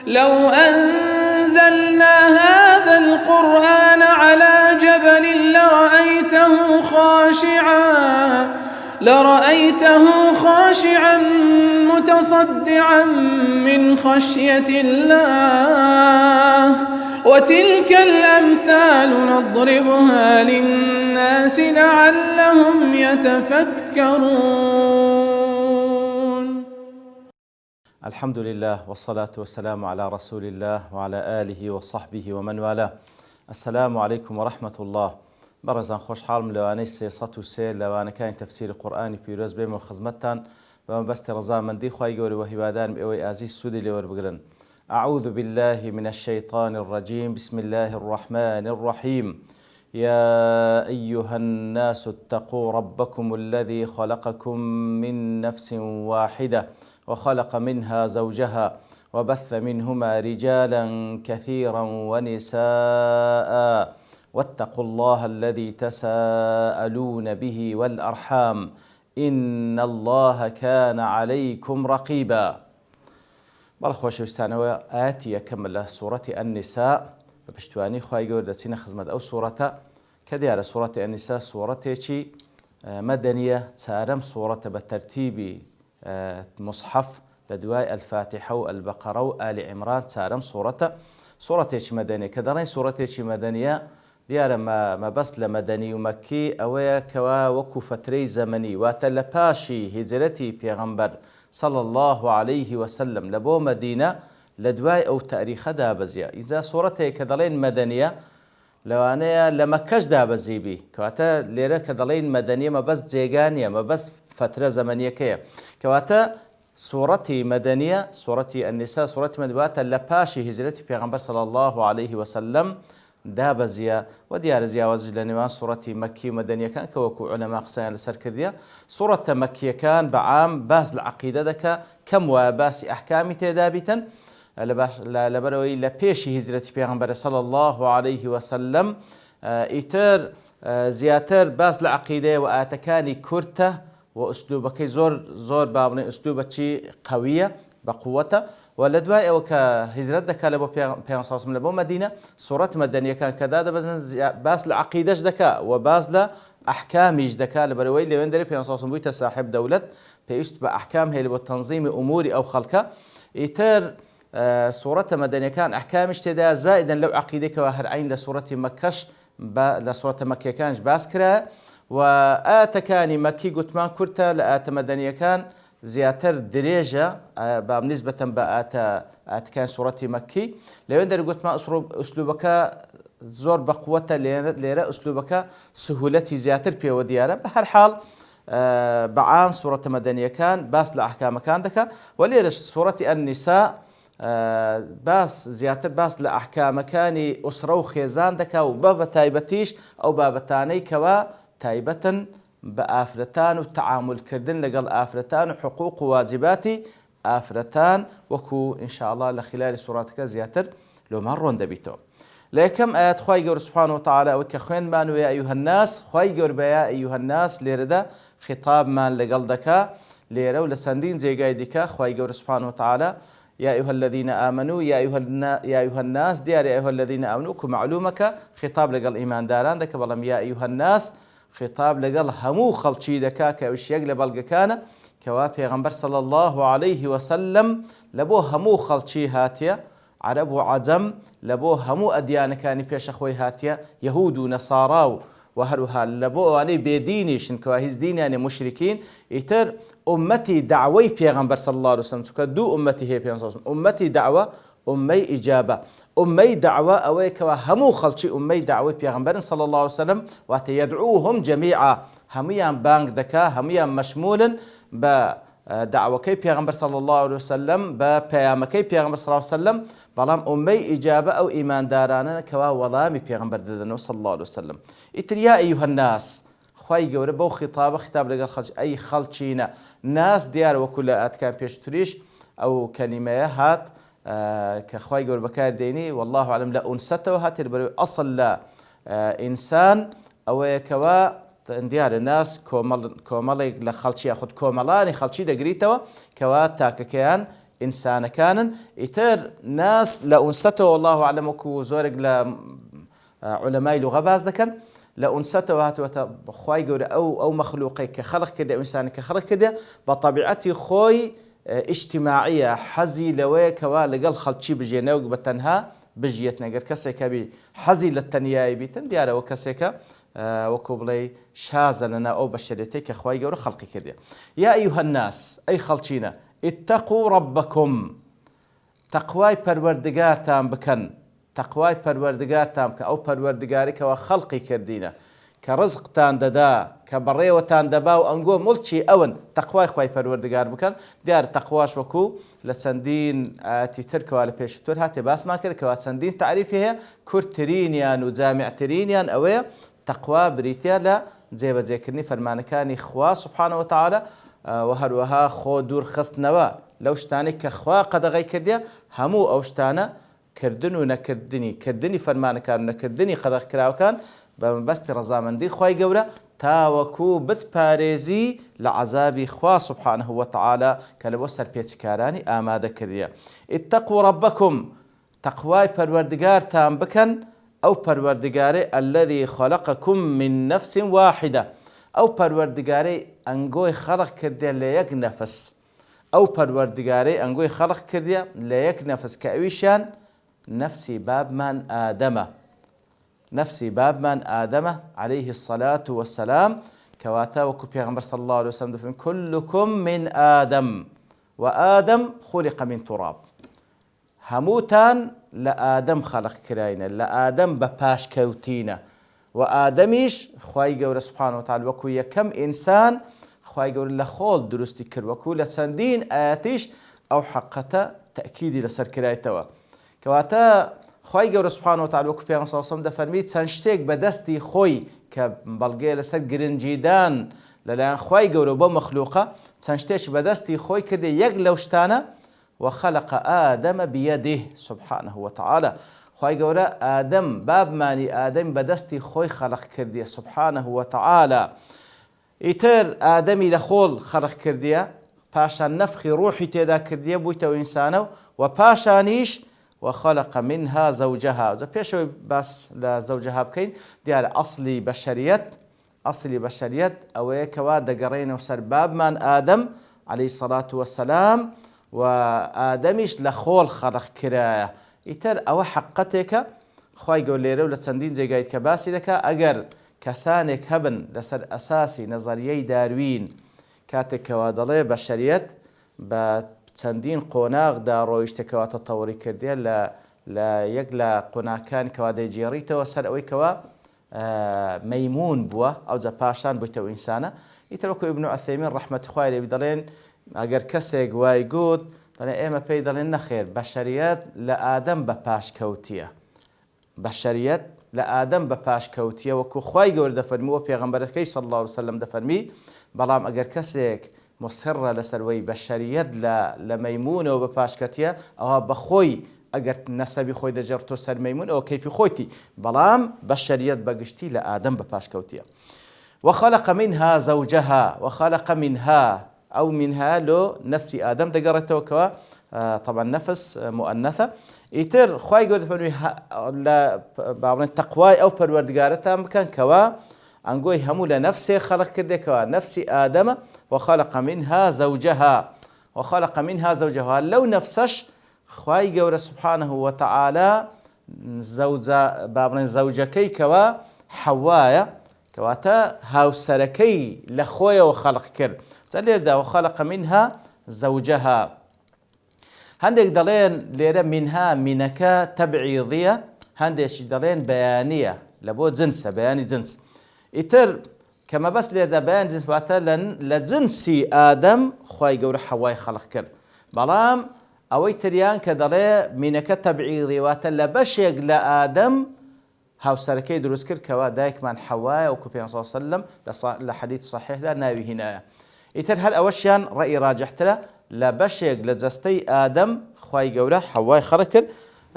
لو أنزلنا هذا القرآن على جبل لرأيته خاشعا متصدعا من خشية الله. وتلك الأمثال نضربها للناس لعلهم يتفكرون. الحمد لله والصلاة والسلام على رسول الله وعلى آله وصحبه ومن والاه. السلام عليكم ورحمة الله. برزان خوش حالم لواني سيصة وسير لواني كان تفسير القرآن في رز بيم وخزمتان ومبست رضا من دي خواهي قولي وهوادان بأوي آزيز سودي لور بقرن. أعوذ بالله من الشيطان الرجيم. بسم الله الرحمن الرحيم. يا أيها الناس اتقوا ربكم الذي خلقكم من نفس واحدة وخلق منها زوجها وبث منهما رجالا كثيرا ونساء واتقوا الله الذي تساءلون به والأرحام إن الله كان عليكم رقيبا. بەڵخۆشە ویستانەوە ئاەتی یەکەم لە سوورەتی ئەنیسا بە پشتیوانی خوای گەورە دەچینە خزمەت ئەو سوورەتە کە دیارە سوورەتی ئەنیسا سوورەتێکی مەدەنیە، چارەم سوورەتە بە تەرتیبی مصحف لە دوای ئەلفاتیحە و ئەلبەقەرە و ئالی عیمران چارەم سوورەتێکی مەدەنیە. کە دەڵێن سوورەتێکی مەدەنیە دیارە مەبەست لە مەدەنی و مەکی ئەوەیە کەوا وەکو فترەی زەمەنی واتە لە پاشی هیجرەتی پێغەمبەر صلى الله عليه وسلم لبو مدينة لدواي أو تاريخ دابزيا. إذا صورته كدلين مدنية لوانيا لمكش دابزي بي كواتا ليرة كدلين مدنية ما بس زيغانية ما بس فترة زمنية كيا كواتا صورتي مدنية صورتي النساء صورتي مدواتا لباشي هجرتي بيغمبر صلى الله عليه وسلم دابزيا وديار زياوز لنوان صورة مكي ومدنية كان كوكو علماء قسان لسر كرديا. صورة مكية كان بعام باز العقيدة دكا كم وباس أحكامي تدابتا لبروي لبيشي هزرة بيغمبر صلى الله عليه وسلم إيتر زياتر باز العقيدة وآتكاني كرته وأسلوبك زور بابني أسلوبك قوية بقوته ولدواء أو كهجرة دكا لبو بيان صلى الله عليه وسلم لبو مدينة صورة مدنية كان كذا باس لعقيدة دكا وباس لأحكام دكا لبروي اللي وين دري بيان صلى الله عليه وسلم صاحب دولة بيست بأحكام هي اللي تنظيم أموري أو خلقها إيتر صورة مدنية كان أحكام اشتدا زائدا لو عقيدة كواهر عين لصورة مكش لصورة مكية كانش باسكرا وآتكاني مكي قتمان كرتا لآت مدنية كان زياتر دريجة بالنسبة بآت كان صورتي مكي لو يندر قلت ما أسلوبك زور بقوة ليرة أسلوبك سهولتي زياتر بي وديارة بهر حال بعام صورة مدنية كان باس لأحكام كان دكا وليرة صورة النساء باس زياتر باس لأحكام كاني أسرة وخيزان دكا وبابا تايبتيش أو بابا تاني كوا تايبة بآفرتان والتعامل كردن لقل آفرتان وحقوق وواجباتي آفرتان وكو إن شاء الله لخلال سوراتك زياتر لو مرون دبيتو لكم آيات خواهي قور سبحانه وتعالى وكخوين بانو يا أيها الناس خواهي قور بيا أيها الناس ليردا خطاب مان لقل دكا ليرو لسندين زي قايدكا خواهي قور سبحانه وتعالى يا أيها الذين آمنوا يا أيها الناس ديار يا أيها الذين آمنوا كمعلومك خطاب لقل إيمان داران دكا بلم يا أيها الناس خطاب لقل همو خلشي دكا كوش يقلب القكانة كوا پیغمبر صلى الله عليه وسلم لبو همو خلشي هاتيا عرب وعجم لبو همو أديان كاني بيش أخوي هاتيا يهود ونصارى وهروها لبو أني بيدينيشن كوا هز دين يعني مشركين يتر أمتي دعوي پیغمبر صلى الله عليه وسلم تكدو أمتي هي پیغمبر صلى الله عليه وسلم أمتي دعوة أمي إجابة أمي دعوة أويك وهمو خلشي أمي دعوة بيغمبر صلى الله عليه وسلم وتيدعوهم جميعا هميا بانك دكا هميا مشمولا بدعوة كي بيغمبر صلى الله عليه وسلم ببيام كي بيغمبر صلى الله عليه وسلم بلام أمي إجابة أو إيمان دارانا كوا ولامي بيغمبر ددنو صلى الله عليه وسلم إتريا أيها الناس خواهي قورة بو خطاب لقال خلش أي خلشينا ناس ديار وكل أتكان بيشتريش أو كلمة هات كخواي قول بكار ديني والله أعلم لا أنسته هاتر بري أصل لا إنسان أو كوا ديار الناس كومل لخلشي أخذ كوملاني خلشي دقريتوا كوا تاككيان إنسان كان يتر ناس لأنسته والله أعلم وكو زورق لعلماء لغة باز ذكر لأنسته وهاتو خواي قول أو مخلوقي كخلق كده إنسان كخلق كده بطبيعتي خوي اجتماعية حزي لوي كوا لقل خلشي بجينوق بتنها بجيتنا قر كسيكا بي حزي للتنياي بيتن ديارة وكسيكا وكوبلي شازا لنا أو بشريتي كخواي قول خلقي كده. يا أيها الناس أي خلشينا اتقوا ربكم تقواي پروردگار تام بكن تقواي پروردگار تام او پروردگاري كوا خلقي كردينا كرزق تان ددا كبريو تان دبا وانقو ملتشي اون تقواي خواي پروردگار بكن ديار تقواش وكو لسندين تتركوا على بيشتور هاتي باس ما كر كوا سندين تعريفها كورترينيان وجامع ترينيان اوي تقوا بريتيا لا زي ذكرني فرمانكاني خوا سبحانه وتعالى وهروها خو دور خستنوا لو شتاني كخوا قدغي كرديا همو او شتانا كردن ونكردني كردني فرمان كان نكردني قدغ كراو كان بمبست رزامندي خواي قولا تاوكو بت باريزي لعذابي خوا سبحانه وتعالى كالبو سر بيتكاراني آماده كرديا اتقوا ربكم تقواي پروردگار تام بكن او پروردگاري الذي خلقكم من نفس واحدة او پروردگاري انگوي خلق كرديا ليك نفس او پروردگاري انگوي خلق كرديا ليك نفس كأويشان نفسي باب من آدم عليه الصلاة والسلام كواتا وكو پیغمبر صلى الله عليه وسلم دفن كلكم من آدم وآدم خلق من تراب هموتان لآدم خلق كراينا لآدم بپاش كوتينا وآدميش خواهي قول سبحانه وتعالى وكو يكم إنسان خواهي قول لخول درستي كر وكو لسندين آتيش أو حقتا تأكيدي لسر كرايتوا كواتا خواهي قول سبحانه وتعالى وكو بيغم صلى الله عليه وسلم دفرميت سنشتيك بدستي خوي كبالغي لسر قرنجيدان للان خواهي قول بمخلوقة سنشتيش بدستي خوي كده يقلوشتانا وخلق آدم بيده سبحانه وتعالى خواهي قول آدم باب ماني آدم بدستي خوي خلق كردية سبحانه وتعالى إتر آدمي لخول خلق كردية باشان نفخي روحي تيدا كردية بويتا وإنسانه وباشانيش وخلق منها زوجها إذا بيشوي بس لزوجها بكين ديال أصلي بشريت أو كوا دقرين وسر باب من آدم عليه الصلاة والسلام وآدميش لخول خلق كراية إتر أو حقتك خواهي قول ليرو لسندين زي قايد كباسي لك أقر كسانك هبن لسر أساسي نظريي داروين كاتك وادلي بشريت بسندين قوناغ دارويشت كوا تطوري كرديا لا يقلا قوناكان كوا دي جيريتا وسر أوي كوا ميمون بوا أو زا باشان بويتو إنسانا يتركوا ابن عثيمين رحمة خوالي بدلين أقر كسيق وايقود دلين إيما بي دلين نخير بشريت لآدم بپاش كوتيا بشريت لآدم بپاش كوتيا وكو خواي قول دفرمي وبيغمبركي صلى الله عليه وسلم دفرمي بلام أقر كسيك مصر لسروي بشريت لميمون وبپاش كتيا أو بخوي أقر نسبي خوي دجرتو سر ميمون أو كيف خويتي بلام بشريت بقشتي لآدم بپاش كوتيا وخلق منها زوجها وخلق منها أو منها لو نفسي آدم دقرته كوا طبعا نفس مؤنثة يتر خواي قول دفرمي لا بعض التقواي أو پروردگارتا مكان كوا أنقوي همو لنفسي خلق كده كوا نفسي آدم وخلق منها زوجها لو نفسش خواي قول سبحانه وتعالى بابن زوجكي كوا حوايا كواتا هاو سركي لخويا وخلق كر تلير دا وخلق منها زوجها هندك دلين ليرة منها منكا تبعيضية هندش دلين بيانية لبو جنس بياني جنس إتر كما بس ليرة بيان جنس واتلا لجنسي آدم خواي قول حواي خلق كر بلام أوي تريان كدلي منكا تبعيضية واتلا بشيق لآدم هاو سركي دروس كر كوا دايك من حواي وكوبيان صلى الله عليه وسلم لحديث صحيح لا ناوي هنا إتر هل أوشيان رأي راجحت له لبشيق لجستي آدم خواي قوله حواي خركر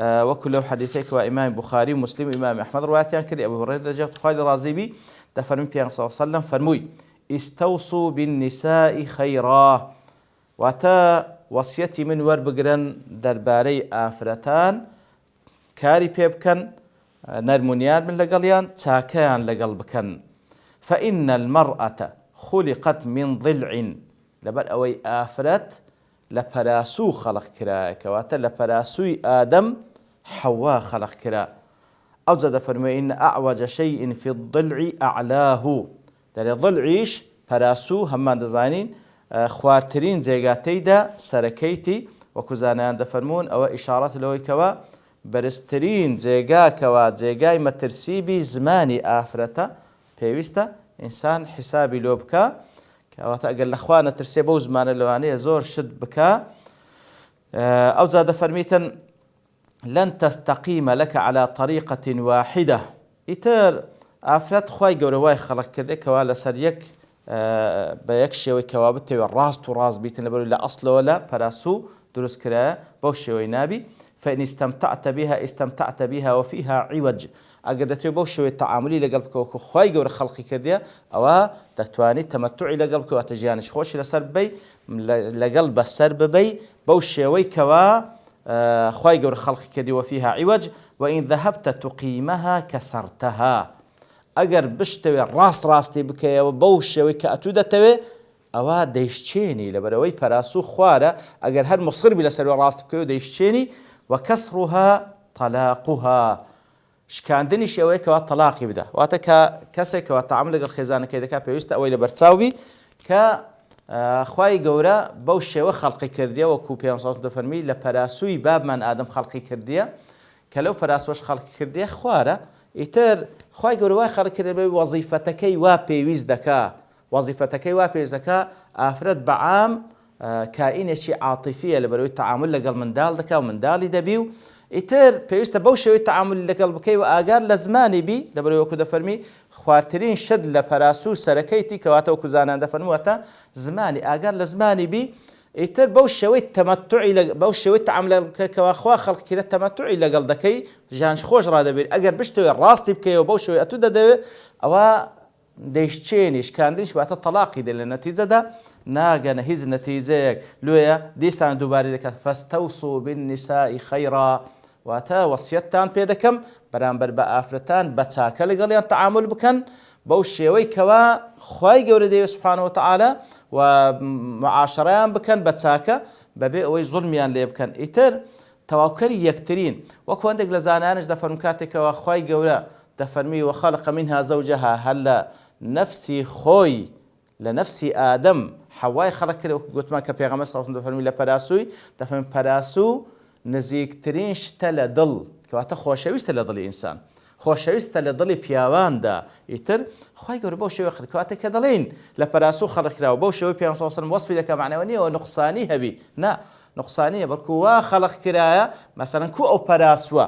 وكله حديثيك وإمام بخاري ومسلم وإمام أحمد روايتان كري أبو هريرة جاءت خالد الرازيبي تفرمي بيان صلى الله عليه وسلم فرموي استوصوا بالنساء خيرا واتا وەسیەتی من وەربگرن دەربارەی ئافرەتان کاری پێ بکەن نەرمونیان من لەگەڵیان چاکەیان لەگەڵ بکەن فإن المرأة خلقت من ضلع لەبەر ئەوەی ئافرەت لە پەراسوو خەڵق کرایە کەواتە لە پەراسووی ئادەم حەوا خەڵق کرا ئەو جا دەفەرمێ إن أعوج شيء في الضلع أعلاه دەڵێ ضلعیش پەراسوو هەممان دەزانین خوارترین جێگاتەیدا سەرەکەیتی وەکو زانایان دەفەرمون ئەوە ئیشارەت لەوەی کەوە بەرزترین جێگاکەوە جێگای مەترسیبی زمانی ئافرەتە پێویستە ئینسان حسابی لۆ بکە کەواتە ئەگەر لەخوا نەترسێ بەو زمانە لەوانەیە زۆر شت بکە ئەو جا دەفەرمیتن لن تستقيم لك على طريقة واحدة ئیتر ئافرەت خوای گەورە وای خەڵق کردێ کەوا لەسەر یەک بە یەک شێوەی کەوا بتەوێ ڕاست و ڕاست بیتن لەبەرەوەی لە ئەسڵەوە لە پەراسوو دروست کرایە بەو شێوەی نابی فإن استمتعت بها استمتعت بها وفيها عوج ئەگەر دەتوێت بەو شێوەی تەعاملی لەگەڵ بکەوە کە خوای گەورە خەڵقی کردێ ئەوە دەتوانیت تەمەتوعی لەگەڵ بکەوە واتە ژیانیش خۆشی لەسەر ببەی لەگەڵ بەسەر ببەی بەو شێوەی کەوا خوای گەورە خەڵقی کردی وفيها عوج وإن ذهبت تقيمها كسرتها ئەگەر بشتەوێ ڕاستی بکەیەوە بەو شێوەی کە ئەتوو دەتەوێ ئەوە دەیشتێنی لەبەرەوەی پەراسوو خوارە ئەگەر هەر مسخربی لەسەرەوە ڕاست بکەوە دەیشتێنی وكسرها طلاقها شکاندنیش ئەوەیە کەوا تەلاقی بدە واتە کە کەسێکەوە تەعامل لەگەڵ خێزانەکەی دەکات پێویستە ئەوەی لە بەرچاوبی کە خوای گەورە بەو شێوە خەڵقی کردیە وەکو پێغەمبەر دەفەرمی لە پەراسووی بابمان ئادەم خەڵقی کردیە کە لەو پەراسوەش خەڵقی کردیە خوارە ئیتر خوای گەورە وای خەڵق کردێ وەزیفەتەکەی وا پێویست دەکا وەزیفەتەکەی وا پێویست دەکا ئافرەت بەعام کائینێکی عاتیفیە لەبەرەوەی تەعامل لەگەڵ منداڵ دەکا و منداڵی دەبی و ئیتر پێویستە بەو شێوەی تەعامل لەگەڵ بکەی و ئاگار لە زمانی بی لەبەرەوەی وەکو دەفەرمی خوارترین شت لە پەراسوو سەرەکەیتی کەواتە وەکو زانان دەفەرمووەتە زمانی ئاگار لە زمانی بی ئیتر بەو شێوەی تەمەتوعی بەو شێوەی تەعامل کەوا خوا خەڵق کردە تەمەتوعی لەگەڵ دەکەی ژیانش خۆش ڕادەبێت ئەگەر بشتەوێ ڕاستی بکەیەوە بەو شێوەی ئەتوو دەدەوێت ئەوە دەیشتێنی شکاندنیش واتە تەلاقی دێ لە نەتیجەدا ناگەنە هیچ نەتیجەیەک لێیە دیسان دووبارەی دەکات فەستەوسوا بالنساء خەیرا واتە وەسیەتتان پێ دەکەم بەرامبەر بە ئافرەتان بە چاکە لەگەڵیان تەعامل بکەن بەو شێوەی کەوا خوای گەورە دەیەوێت سوبحانەهو وتەعالە و معاشەڕەیان بکەن بە چاکە بەبێ ئەوەی زوڵمیان لێ بکەن ئیتر تەواوکەری یەکترین وەکو هەندێک لە زانانش دەفەرمون کاتێکەوە خوای گەورە دەفەرمی وخەلق منها زەوجەها هەر لە نەفسی خۆی لە نەفسی ئادەم حەوای خەڵق کرد وەکو گوتمان کە پێغەمبەر صلی الله علیه و سلم دەفەرمی لە پەراسووی دەفەرمی پەراسوو نزیکترین شتە لە دڵ کەواتە خۆشەویستە لە دڵی ئینسان خۆشەویستە لە دڵی پیاواندا ئیتر خوای گەورە بەو شێوەی خەڵق کەواتە کە دەڵێن لە پەراسوو خەڵق کراوە بەو شێوەی پێغەمبەر صلی الله علیه و سلم وەسفی دەکات معنەوە نییە نوقسانی هەبی نا نوقسانیە بەڵکو وا خەڵق کرایە مەسەڵەن کو ئەو پەراسووە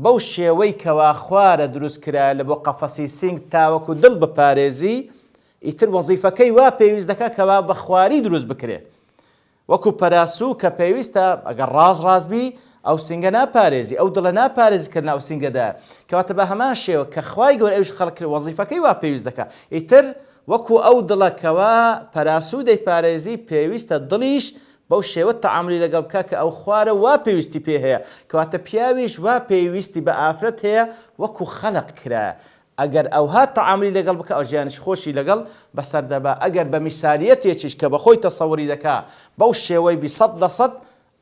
بەو شێوەی کەوا خوارە دروست کرایە لە بۆ قەفەسی سینگ تاوەکو دڵ بپارێزی ئیتر وەزیفەکەی وا پێویست دەکات کەوا بە خواری دروست بکرێ وەکو پەراسوو کە پێویستە ئەگەر ڕازبی ئەو سینگە ناپارێزی ئەو دڵە ناپارێزی کردن ئەو سینگەدا کەواتە بە هەمان شێوە کە خوای گەورە ئەوش خەڵق کرد وەزیفەکەی وا پێویست دەکات ئیتر وەکو ئەو دڵەکەوە پەراسوو دەیپارێزی پێویستە دڵیش بەو شێوە تەعاملی لەگەڵ بکە کە ئەو خوارە وا پێویستی پێ هەیە کەواتە پیاویش وا پێویستی بە ئافرەت هەیە وەکو خەلق کرایە ئەگەر ئەوها تەعاملی لەگەڵ بکە ئەو ژیانش خۆشی لەگەڵ بەسەر دەبا ئەگەر بە میسالیەتێکیش کە بەخۆی تەسەووری دەکا بەو شێوەی 100%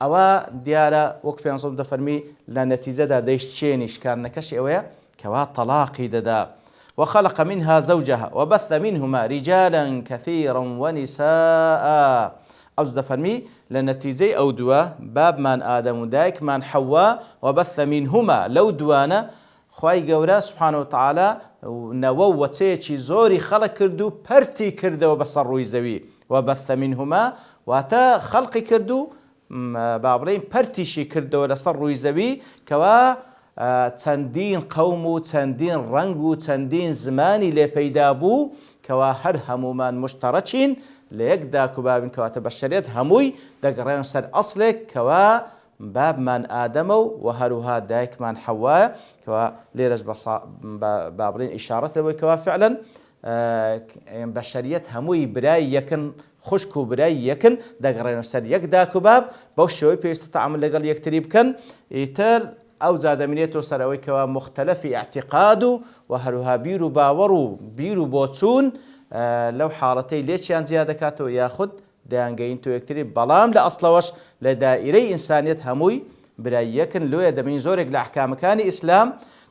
ئەوە دیارە وەک پێغەمبەر دەفەرمی لە نەتیجەدا دەیشتێنی شکاندنەکەشی ئەوەیە کەوا تەلاقی دەدا وخلق منها زوجها وبث منهما رجالا كثيرا ونساء ئەوز دەفەرمی لە نەتیجەی ئەو دووە بابمان ئادەم و دایکمان حەوا وبث منهما لەو دوانە خوای گەورە سوبحانەهو وتەعالە نەوە و وەچەیەکی زۆری خەڵق کرد و پەرتی کردەوە بەسەر ڕووی زەوی وبث منهما واتە خەڵقی کرد و با بڵێین پەرتیشی کردەوە لەسەر ڕووی زەوی کەوا چەندین قەوم و چەندین ڕەنگ و چەندین زمانی لێ پەیدا بوو کەوا هەر هەمومان مشتەرەکین لە یەکدا کوبابین کەواتە بەشەریەت هەمووی دەگەڕێن سەر ئەسڵێک کەوا بابمان ئادەمە و هەروها دایکمان حەوایە کەوا لێرەش با بڵێن ئیشارەت لەوەی کەوا فعلەن بەشەریەت هەمووی برای یەکن خوشک و برای یەکن دەگەڕێنە سەر یەک داکوباب بەو شێوەی پێویستە تەعامل لەگەڵ یەکتری بکەن ئیتر ئەو جا دەمێنێتەوە سەرەوەی کەوا مختلفی اعتقاد و هەروها بیر و باوەڕ و بیر و بۆچوون لەو حاڵەتەی لێچیان زیاد دەکاتەوە یاخود دەیانگەین تۆ یەکتری بەڵام لە ئەسڵەوەش لە دائیرەی ئینسانیەت هەمووی برای یەکن لۆیە دەبین زۆرێک لە ئەحکامەکانی ئیسلام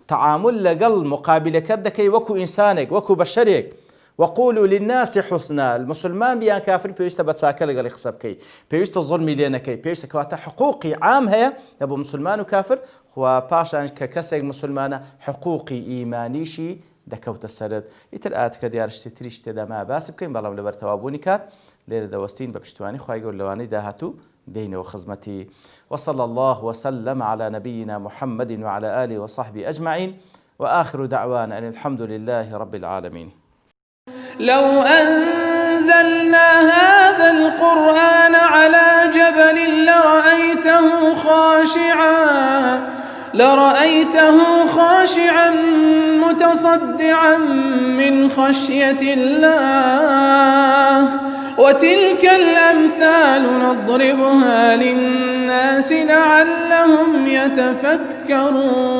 تعامل لەگەڵ مقابلەکەت دەکەی وەکو ئینسانێک وەکو بەشەرێک وقولوا للناس حسنا المسلمان بيان كافر پێویستە بە چاکە لەگەڵی قسە بکەی پێویستە زوڵمی لێ نەکەی پێویستە کەواتە حقوقی عام هەیە لە بۆ مسلمان و کافر خوا پاشان کە کەسێک مسلمانە حقوقی ئیمانیشی دەکەوتە سەرت ئیتر ئاتکە دیارشتی تریش تێدا ما باس بکەین بەڵام لەبەر تەوابوونی کات لێرە دەوەستین بە پشتیوانی خوای گەورە لەوانەی داهاتوو دينه وخزمتي وصلى الله وسلم على نبينا محمد وعلى آله وصحبه أجمعين وآخر دعوانا أن الحمد لله رب العالمين. لو أنزلنا هذا القرآن على جبل لرأيته خاشعا متصدعا من خشية الله وتلك الأمثال نضربها للناس لعلهم يتفكرون.